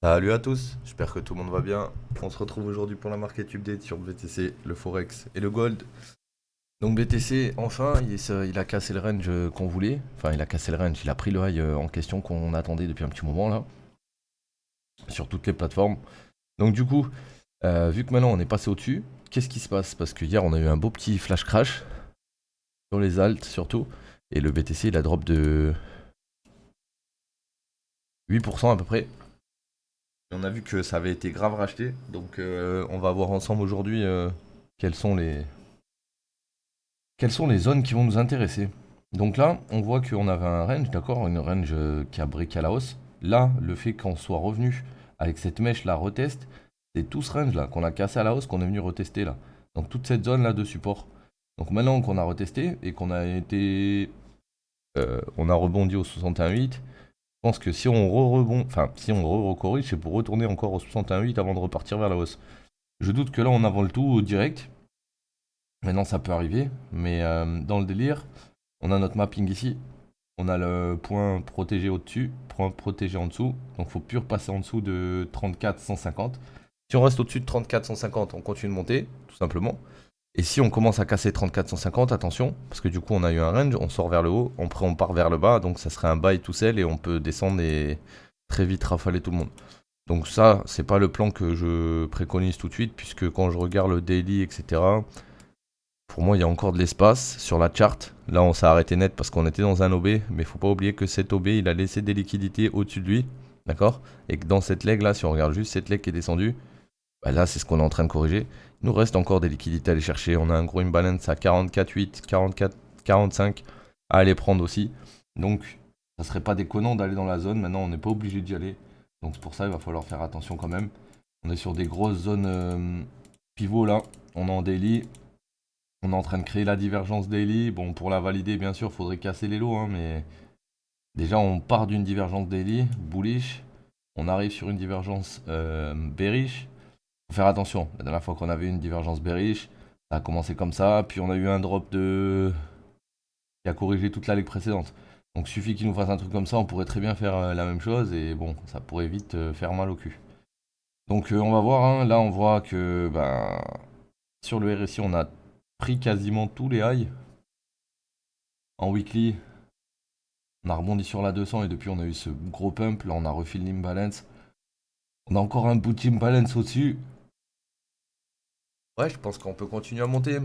Salut à tous, j'espère que tout le monde va bien. On se retrouve aujourd'hui pour la market update sur BTC, le Forex et le Gold. Donc BTC, enfin, il a cassé le range qu'on voulait. Enfin, il a cassé le range, il a pris le high en question qu'on attendait depuis un petit moment là, sur toutes les plateformes. Donc du coup, vu que maintenant on est passé au-dessus, qu'est-ce qui se passe? Parce que hier on a eu un beau petit flash crash, sur les alts surtout, et le BTC il a drop de 8% à peu près. Et on a vu que ça avait été grave racheté, donc on va voir ensemble aujourd'hui quels sont les, quelles sont les zones qui vont nous intéresser. Donc là, on voit qu'on avait un range, d'accord, une range qui a briqué à la hausse. Là, le fait qu'on soit revenu avec cette mèche là retest, c'est tout ce range là qu'on a cassé à la hausse qu'on est venu retester là. Donc toute cette zone là de support. Donc maintenant qu'on a retesté et qu'on a été, on a rebondi au 61,8, je pense que si on re-rebond, enfin si on re-recorrige, c'est pour retourner encore au 61,8 avant de repartir vers la hausse. Je doute que là on avance le tout direct. Maintenant ça peut arriver, mais dans le délire, on a notre mapping ici. On a le point protégé au-dessus, point protégé en dessous. Donc faut plus repasser en dessous de 34 150. Si on reste au-dessus de 34 150, on continue de monter, tout simplement. Et si on commence à casser 34 150, attention, parce que du coup on a eu un range, on sort vers le haut, après on part vers le bas, donc ça serait un buy tout seul et on peut descendre et très vite rafaler tout le monde. Donc ça, c'est pas le plan que je préconise tout de suite, puisque quand je regarde le daily, etc., pour moi, il y a encore de l'espace sur la charte. Là, on s'est arrêté net parce qu'on était dans un OB, mais il faut pas oublier que cet OB, il a laissé des liquidités au-dessus de lui, d'accord? Et que dans cette leg là, si on regarde juste cette leg qui est descendue, bah là, c'est ce qu'on est en train de corriger. Il nous reste encore des liquidités à aller chercher. On a un gros imbalance à 44,8, 44, 45 à aller prendre aussi. Donc, ça serait pas déconnant d'aller dans la zone. Maintenant, on n'est pas obligé d'y aller. Donc, c'est pour ça, il va falloir faire attention quand même. On est sur des grosses zones pivots là. On est en daily. On est en train de créer la divergence daily. Bon, pour la valider, bien sûr, il faudrait casser les lots, hein, mais déjà, on part d'une divergence daily, bullish. On arrive sur une divergence bearish. Faut faire attention. La dernière fois qu'on avait une divergence bearish, ça a commencé comme ça, puis on a eu un drop de qui a corrigé toute la leg précédente. Donc, suffit qu'il nous fasse un truc comme ça, on pourrait très bien faire la même chose, et bon, ça pourrait vite faire mal au cul. Donc, on va voir, hein. Là, on voit que ben, sur le RSI, on a pris quasiment tous les highs. En weekly, on a rebondi sur la 200 et depuis on a eu ce gros pump. Là on a refait l'imbalance. On a encore un bout d'imbalance au-dessus. Ouais, je pense qu'on peut continuer à monter.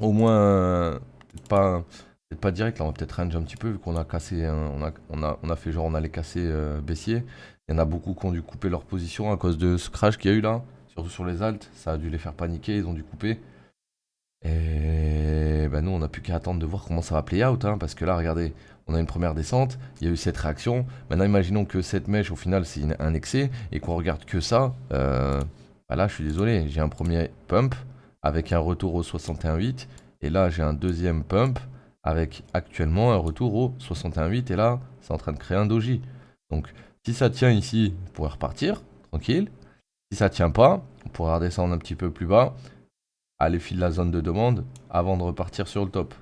Au moins, peut-être pas direct. Là on va peut-être range un petit peu vu qu'on a cassé. On a fait genre on allait casser baissier. Il y en a beaucoup qui ont dû couper leur position à cause de ce crash qu'il y a eu là. Surtout sur les alts. Ça a dû les faire paniquer. Ils ont dû couper. Et ben nous, on n'a plus qu'à attendre de voir comment ça va play out, hein, parce que là, regardez, on a une première descente, il y a eu cette réaction. Maintenant, imaginons que cette mèche, au final, c'est un excès et qu'on regarde que ça. Bah là, je suis désolé, j'ai un premier pump avec un retour au 61,8 et là, j'ai un deuxième pump avec actuellement un retour au 61,8 et là, c'est en train de créer un doji. Donc, si ça tient ici, on pourrait repartir, tranquille. Si ça tient pas, on pourra redescendre un petit peu plus bas aller fil la zone de demande avant de repartir sur le top.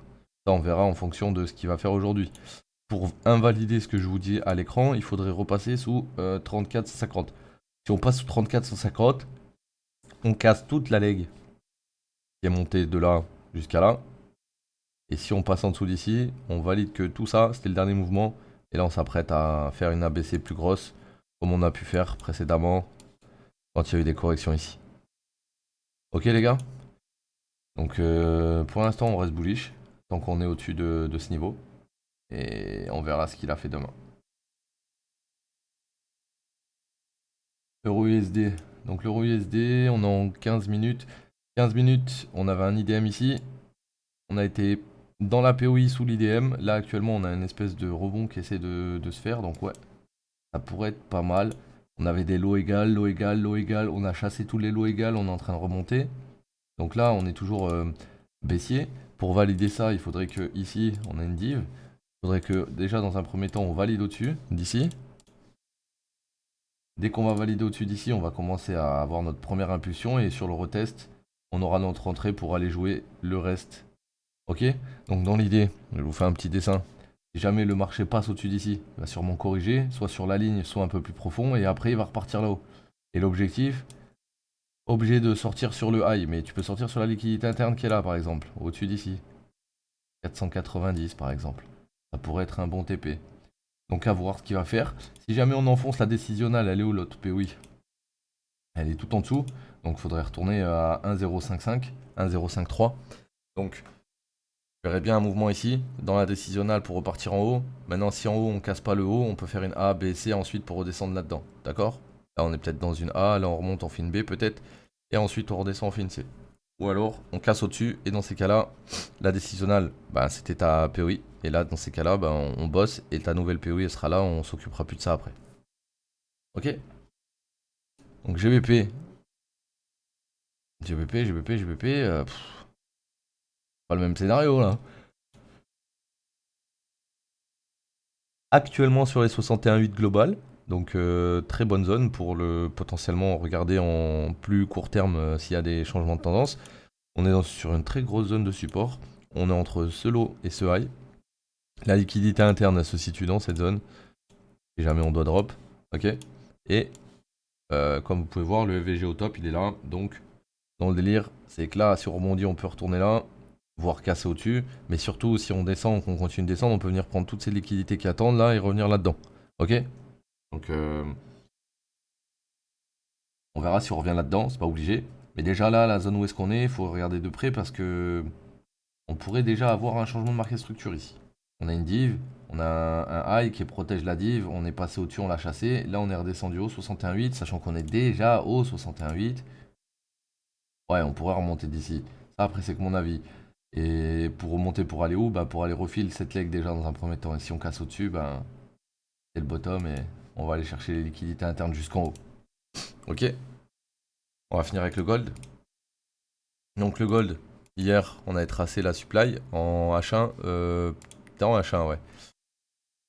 Ça, on verra en fonction de ce qu'il va faire aujourd'hui. Pour invalider ce que je vous dis à l'écran, il faudrait repasser sous 34,50. Si on passe sous 34,50, on casse toute la leg qui est montée de là jusqu'à là. Et si on passe en dessous d'ici, on valide que tout ça, c'était le dernier mouvement. Et là, on s'apprête à faire une ABC plus grosse, comme on a pu faire précédemment quand il y a eu des corrections ici. Ok les gars? Donc pour l'instant, on reste bullish tant qu'on est au-dessus de ce niveau. Et on verra ce qu'il a fait demain. Euro USD. Donc l'euro USD, on est en 15 minutes. 15 minutes, on avait un IDM ici. On a été dans la POI sous l'IDM. Là actuellement, on a une espèce de rebond qui essaie de se faire. Donc ouais, ça pourrait être pas mal. On avait des lots égales, lots égales, lots égales. On a chassé tous les lots égales. On est en train de remonter. Donc là, on est toujours baissier. Pour valider ça, il faudrait que ici, on a une div. Il faudrait que déjà dans un premier temps, on valide au-dessus d'ici. Dès qu'on va valider au-dessus d'ici, on va commencer à avoir notre première impulsion et sur le retest, on aura notre entrée pour aller jouer le reste. Ok? Donc dans l'idée, je vous fais un petit dessin. Si jamais le marché passe au-dessus d'ici, il va sûrement corriger, soit sur la ligne, soit un peu plus profond, et après il va repartir là-haut. Et l'objectif, obligé de sortir sur le high, mais tu peux sortir sur la liquidité interne qui est là par exemple, au-dessus d'ici. 490 par exemple. Ça pourrait être un bon TP. Donc à voir ce qu'il va faire. Si jamais on enfonce la décisionnelle, elle est où l'autre POI? Elle est tout en dessous. Donc il faudrait retourner à 1,055, 1,053. Donc je verrais bien un mouvement ici, dans la décisionnelle pour repartir en haut. Maintenant si en haut on casse pas le haut, on peut faire une A, B, C ensuite pour redescendre là-dedans. D'accord? Là on est peut-être dans une A, là on remonte en fine B peut-être. Et ensuite on redescend en fine C. Ou alors on casse au-dessus et dans ces cas-là, la décisionnelle, bah, c'était ta POI. Et là dans ces cas-là, bah, on bosse et ta nouvelle POI elle sera là, on s'occupera plus de ça après. Ok? Donc GBP, pas le même scénario là. Actuellement sur les 61,8 global, donc très bonne zone pour le potentiellement regarder en plus court terme s'il y a des changements de tendance. On est sur une très grosse zone de support. On est entre ce low et ce high. La liquidité interne elle se situe dans cette zone. Si jamais on doit drop, ok. Et comme vous pouvez voir, le FVG au top, il est là. Donc dans le délire, c'est que là, si on rebondit, on peut retourner là, voire casser au-dessus. Mais surtout, si on descend, qu'on continue de descendre, on peut venir prendre toutes ces liquidités qui attendent là et revenir là-dedans. Ok? Donc, on verra si on revient là-dedans, c'est pas obligé. Mais déjà là, la zone où est-ce qu'on est, il faut regarder de près parce que on pourrait déjà avoir un changement de market structure ici. On a une div, on a un high qui protège la div, on est passé au-dessus, on l'a chassé. Là, on est redescendu au 61,8, sachant qu'on est déjà au 61,8. Ouais, on pourrait remonter d'ici. Ça, après, c'est que mon avis. Et pour remonter, pour aller où? Bah, pour aller refiler cette leg déjà dans un premier temps. Et si on casse au-dessus, bah, c'est le bottom et on va aller chercher les liquidités internes jusqu'en haut. Ok? On va finir avec le gold. Donc, le gold, hier, on avait tracé la supply en H1. En H1, ouais.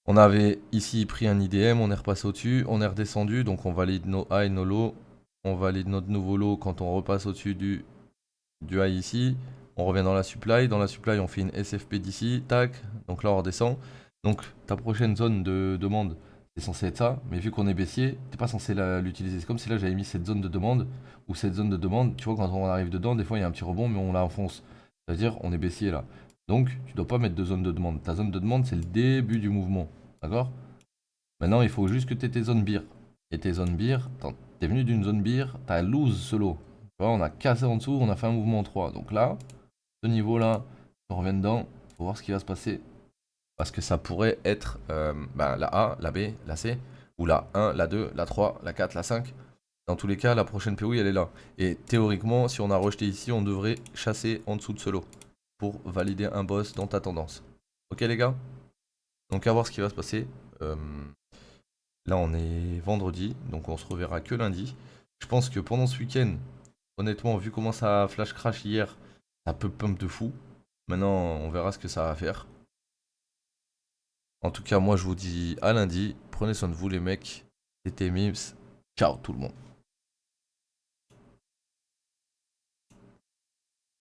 On avait ici pris un IDM, on est repassé au-dessus, on est redescendu. Donc, on valide nos high, nos low. On valide notre nouveau low quand on repasse au-dessus du high ici. On revient dans la supply. Dans la supply, on fait une SFP d'ici. Tac. Donc là, on redescend. Donc ta prochaine zone de demande, c'est censé être ça. Mais vu qu'on est baissier, t'es pas censé l'utiliser. C'est comme si là, j'avais mis cette zone de demande. Ou cette zone de demande. Tu vois, quand on arrive dedans, des fois, il y a un petit rebond, mais on la enfonce. C'est-à-dire, on est baissier là. Donc, tu dois pas mettre de zone de demande. Ta zone de demande, c'est le début du mouvement. D'accord? Maintenant, il faut juste que tu aies tes zones beer. Et tes zones beer, t'es venu d'une zone beer, t'as lose solo. Tu vois, on a cassé en dessous, on a fait un mouvement en 3. Donc là, ce niveau-là, on revient dedans, faut voir ce qui va se passer. Parce que ça pourrait être la A, la B, la C, ou la 1, la 2, la 3, la 4, la 5. Dans tous les cas, la prochaine POI, elle est là. Et théoriquement, si on a rejeté ici, on devrait chasser en dessous de ce lot pour valider un boss dans ta tendance. Ok les gars? Donc à voir ce qui va se passer. Là, on est vendredi, donc on se reverra que lundi. Je pense que pendant ce week-end, honnêtement, vu comment ça a flash crash hier, ça peut pump de fou. Maintenant, on verra ce que ça va faire. En tout cas, moi, je vous dis à lundi. Prenez soin de vous, les mecs. C'était Mims. Ciao, tout le monde.